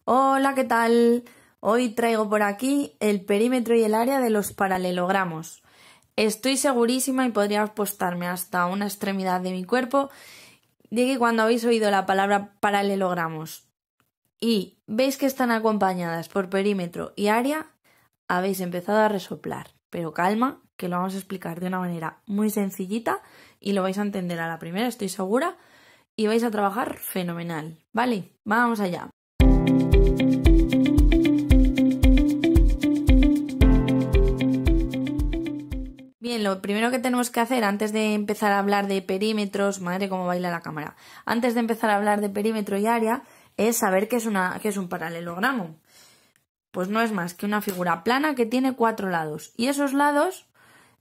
Hola, ¿qué tal? Hoy traigo por aquí el perímetro y el área de los paralelogramos. Estoy segurísima y podría apostarme hasta una extremidad de mi cuerpo de que cuando habéis oído la palabra paralelogramos y veis que están acompañadas por perímetro y área, habéis empezado a resoplar. Pero calma, que lo vamos a explicar de una manera muy sencillita y lo vais a entender a la primera, estoy segura, y vais a trabajar fenomenal. ¿Vale? Vamos allá. Bien, lo primero que tenemos que hacer antes de empezar a hablar de perímetros, madre cómo baila la cámara, antes de empezar a hablar de perímetro y área, es saber qué es un paralelogramo. Pues no es más que una figura plana que tiene 4 lados y esos lados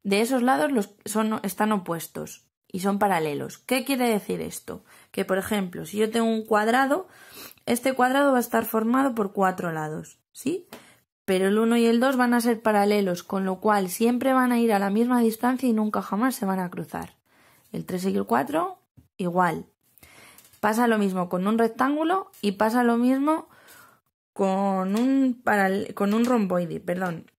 están opuestos y son paralelos. ¿Qué quiere decir esto? Que, por ejemplo, si yo tengo un cuadrado, este cuadrado va a estar formado por 4 lados, ¿sí? Pero el 1 y el 2 van a ser paralelos, con lo cual siempre van a ir a la misma distancia y nunca jamás se van a cruzar. El 3 y el 4, igual. Pasa lo mismo con un rectángulo y pasa lo mismo con un romboide, perdón.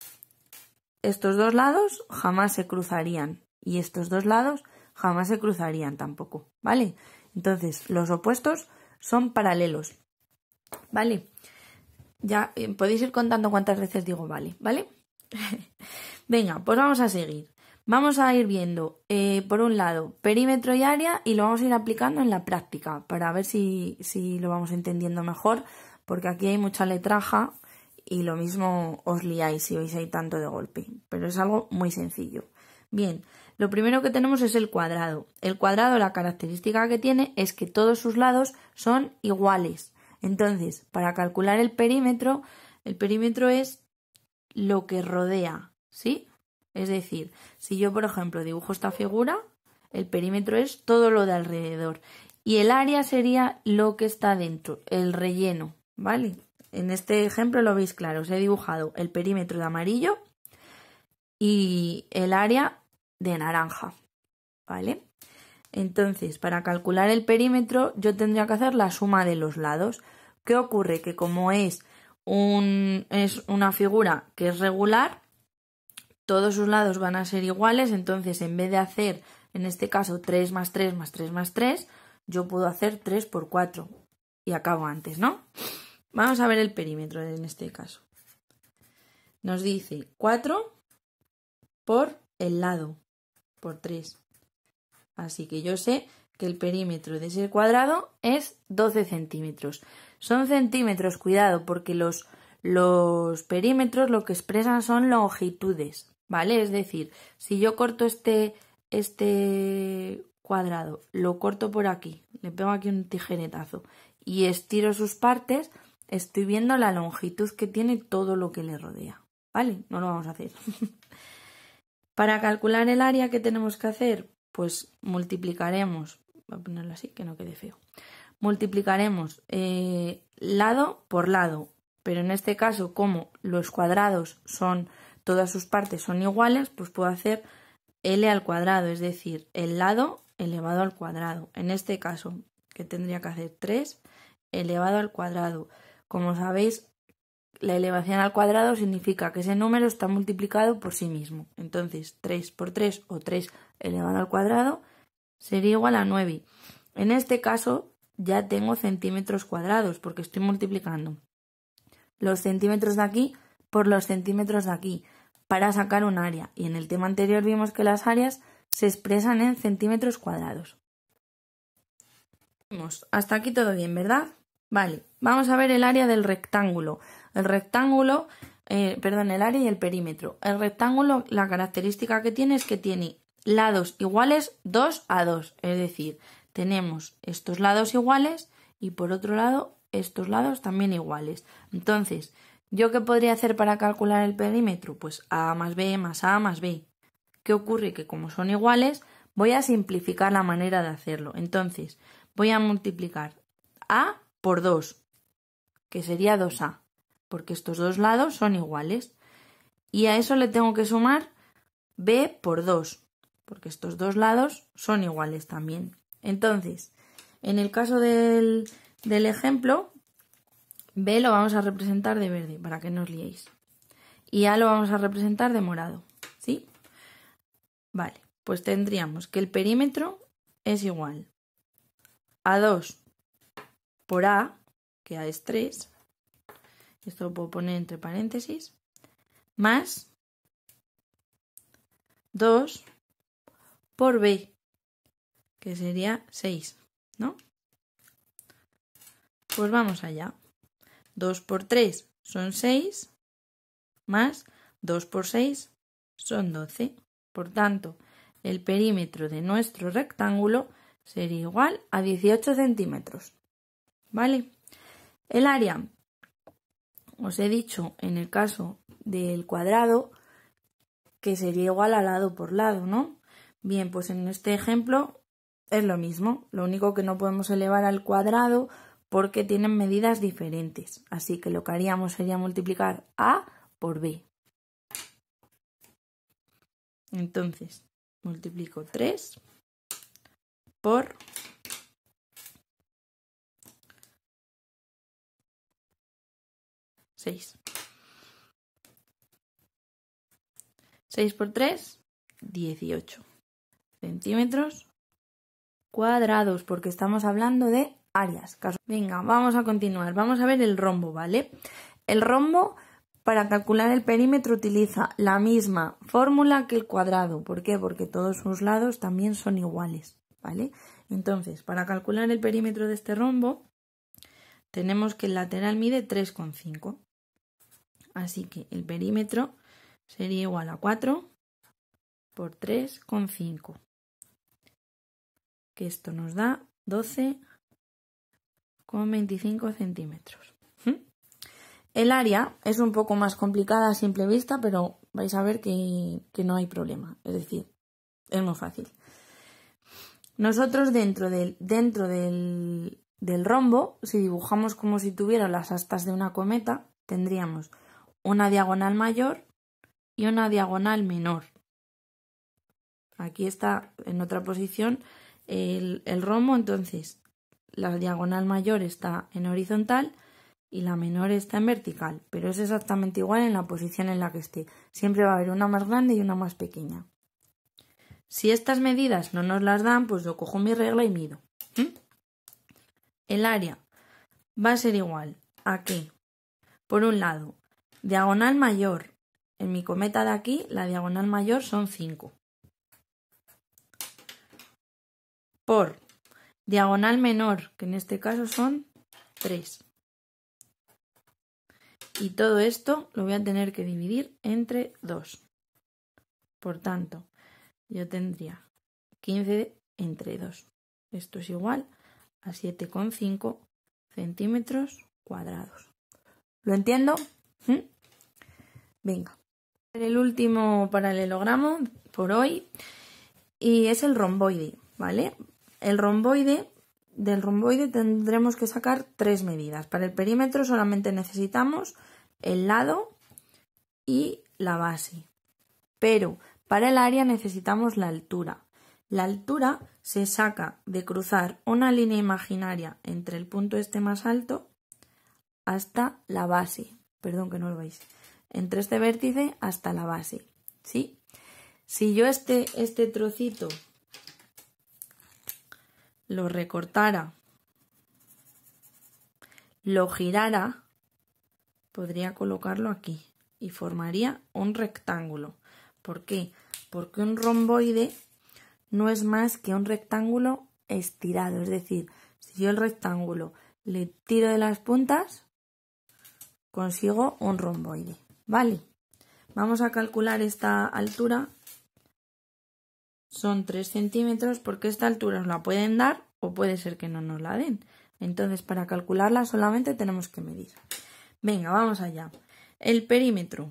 Estos dos lados jamás se cruzarían y estos dos lados jamás se cruzarían tampoco, ¿vale? Entonces, los opuestos son paralelos, ¿vale? Ya podéis ir contando cuántas veces digo vale, ¿vale? Venga, pues vamos a seguir. Vamos a ir viendo, por un lado, perímetro y área y lo vamos a ir aplicando en la práctica para ver si lo vamos entendiendo mejor, porque aquí hay mucha letraja y lo mismo os liáis si veis ahí tanto de golpe, pero es algo muy sencillo. Bien, lo primero que tenemos es el cuadrado. El cuadrado, la característica que tiene es que todos sus lados son iguales. Entonces, para calcular el perímetro es lo que rodea, ¿sí? Es decir, si yo, por ejemplo, dibujo esta figura, el perímetro es todo lo de alrededor. Y el área sería lo que está dentro, el relleno, ¿vale? En este ejemplo lo veis claro, os he dibujado el perímetro de amarillo y el área de naranja, ¿vale? Entonces, para calcular el perímetro yo tendría que hacer la suma de los lados. ¿Qué ocurre? Que como es una figura que es regular, todos sus lados van a ser iguales, entonces en vez de hacer, en este caso, 3 más 3 más 3 más 3, yo puedo hacer 3 por 4 y acabo antes, ¿no? Vamos a ver el perímetro en este caso. Nos dice 4 por el lado, por 3. Así que yo sé que el perímetro de ese cuadrado es 12 centímetros. Son centímetros, cuidado, porque los perímetros lo que expresan son longitudes, ¿vale? Es decir, si yo corto este cuadrado, lo corto por aquí, le pego aquí un tijeretazo y estiro sus partes, estoy viendo la longitud que tiene todo lo que le rodea, ¿vale? No lo vamos a hacer. Para calcular el área, ¿qué tenemos que hacer? Pues multiplicaremos, voy a ponerlo así que no quede feo, multiplicaremos lado por lado, pero en este caso como los cuadrados todas sus partes son iguales, pues puedo hacer L al cuadrado, es decir, el lado elevado al cuadrado. En este caso, ¿qué tendría que hacer? 3 elevado al cuadrado. Como sabéis, la elevación al cuadrado significa que ese número está multiplicado por sí mismo. Entonces, 3 por 3 o 3 elevado al cuadrado sería igual a 9. En este caso ya tengo centímetros cuadrados porque estoy multiplicando los centímetros de aquí por los centímetros de aquí para sacar un área. Y en el tema anterior vimos que las áreas se expresan en centímetros cuadrados. Hasta aquí todo bien, ¿verdad? Vale, vamos a ver el área del rectángulo. El área y el perímetro. El rectángulo, la característica que tiene es que tiene lados iguales 2 a 2. Es decir, tenemos estos lados iguales y por otro lado estos lados también iguales. Entonces, ¿yo qué podría hacer para calcular el perímetro? Pues A más B más A más B. ¿Qué ocurre? Que como son iguales, voy a simplificar la manera de hacerlo. Entonces, voy a multiplicar A por 2, que sería 2A, porque estos dos lados son iguales. Y a eso le tengo que sumar B por 2, porque estos dos lados son iguales también. Entonces, en el caso del ejemplo, B lo vamos a representar de verde, para que no os liéis. Y A lo vamos a representar de morado, ¿sí? Vale, pues tendríamos que el perímetro es igual a 2 por A, que A es 3, esto lo puedo poner entre paréntesis, más 2 por B, que sería 6, ¿no? Pues vamos allá. 2 por 3 son 6, más 2 por 6 son 12. Por tanto, el perímetro de nuestro rectángulo sería igual a 18 centímetros. ¿Vale? El área, os he dicho en el caso del cuadrado, que sería igual a lado por lado, ¿no? Bien, pues en este ejemplo es lo mismo. Lo único que no podemos elevar al cuadrado porque tienen medidas diferentes. Así que lo que haríamos sería multiplicar A por B. Entonces, multiplico 3 por 6. 6 por 3, 18 centímetros cuadrados, porque estamos hablando de áreas. Venga, vamos a continuar. Vamos a ver el rombo, ¿vale? El rombo, para calcular el perímetro, utiliza la misma fórmula que el cuadrado. ¿Por qué? Porque todos sus lados también son iguales, ¿vale? Entonces, para calcular el perímetro de este rombo, tenemos que el lateral mide 3,5. Así que el perímetro sería igual a 4 por 3,5. Que esto nos da 12,25 centímetros. El área es un poco más complicada a simple vista, pero vais a ver que no hay problema. Es decir, es muy fácil. Nosotros dentro del rombo, si dibujamos como si tuviera las astas de una cometa, tendríamos una diagonal mayor y una diagonal menor. Aquí está en otra posición el rombo, entonces la diagonal mayor está en horizontal y la menor está en vertical, pero es exactamente igual en la posición en la que esté. Siempre va a haber una más grande y una más pequeña. Si estas medidas no nos las dan, pues yo cojo mi regla y mido. El área va a ser igual a que, por un lado, diagonal mayor, en mi cometa de aquí, la diagonal mayor son 5. Por diagonal menor, que en este caso son 3. Y todo esto lo voy a tener que dividir entre 2. Por tanto, yo tendría 15 entre 2. Esto es igual a 7,5 centímetros cuadrados. ¿Lo entiendo? Venga. El último paralelogramo por hoy y es el romboide, ¿vale? Del romboide tendremos que sacar 3 medidas. Para el perímetro solamente necesitamos el lado y la base. Pero para el área necesitamos la altura. La altura se saca de cruzar una línea imaginaria entre el punto este más alto hasta la base. Perdón que no lo veis. Entre este vértice hasta la base. ¿Sí? Si yo este trocito lo recortara, lo girara, podría colocarlo aquí y formaría un rectángulo. ¿Por qué? Porque un romboide no es más que un rectángulo estirado. Es decir, si yo el rectángulo le tiro de las puntas, consigo un romboide. ¿Vale? Vamos a calcular esta altura. Son 3 centímetros porque esta altura nos la pueden dar o puede ser que no nos la den. Entonces, para calcularla solamente tenemos que medir. Venga, vamos allá. El perímetro.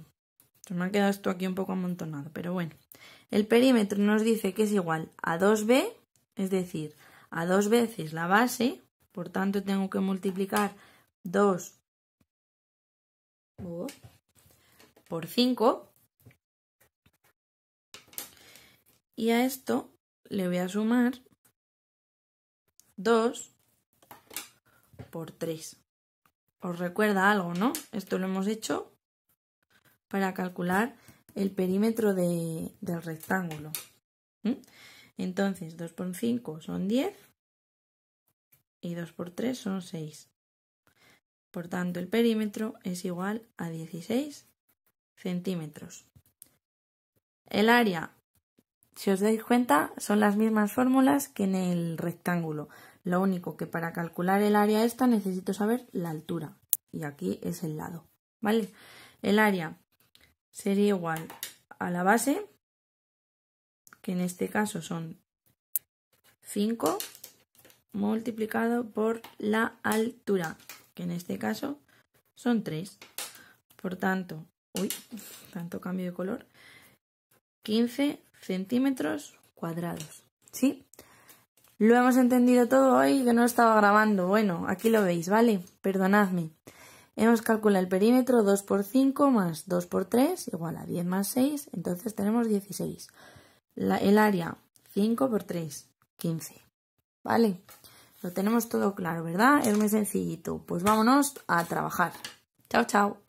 Se me ha quedado esto aquí un poco amontonado, pero bueno. El perímetro nos dice que es igual a 2b, es decir, a 2 veces la base. Por tanto, tengo que multiplicar 2 por 5. Y a esto le voy a sumar 2 por 3. Os recuerda algo, ¿no? Esto lo hemos hecho para calcular el perímetro del rectángulo. Entonces, 2 por 5 son 10 y 2 por 3 son 6. Por tanto, el perímetro es igual a 16 centímetros. El área, si os dais cuenta, son las mismas fórmulas que en el rectángulo. Lo único que para calcular el área esta necesito saber la altura. Y aquí es el lado, ¿vale? El área sería igual a la base, que en este caso son 5, multiplicado por la altura, que en este caso son 3. Por tanto, tanto cambio de color, 15 centímetros cuadrados. ¿Sí? Lo hemos entendido todo hoy, que no estaba grabando. Bueno, aquí lo veis, ¿vale? Perdonadme. Hemos calculado el perímetro 2 por 5 más 2 por 3 igual a 10 más 6, entonces tenemos 16. El área 5 por 3, 15. ¿Vale? Lo tenemos todo claro, ¿verdad? Es muy sencillito. Pues vámonos a trabajar. Chao, chao.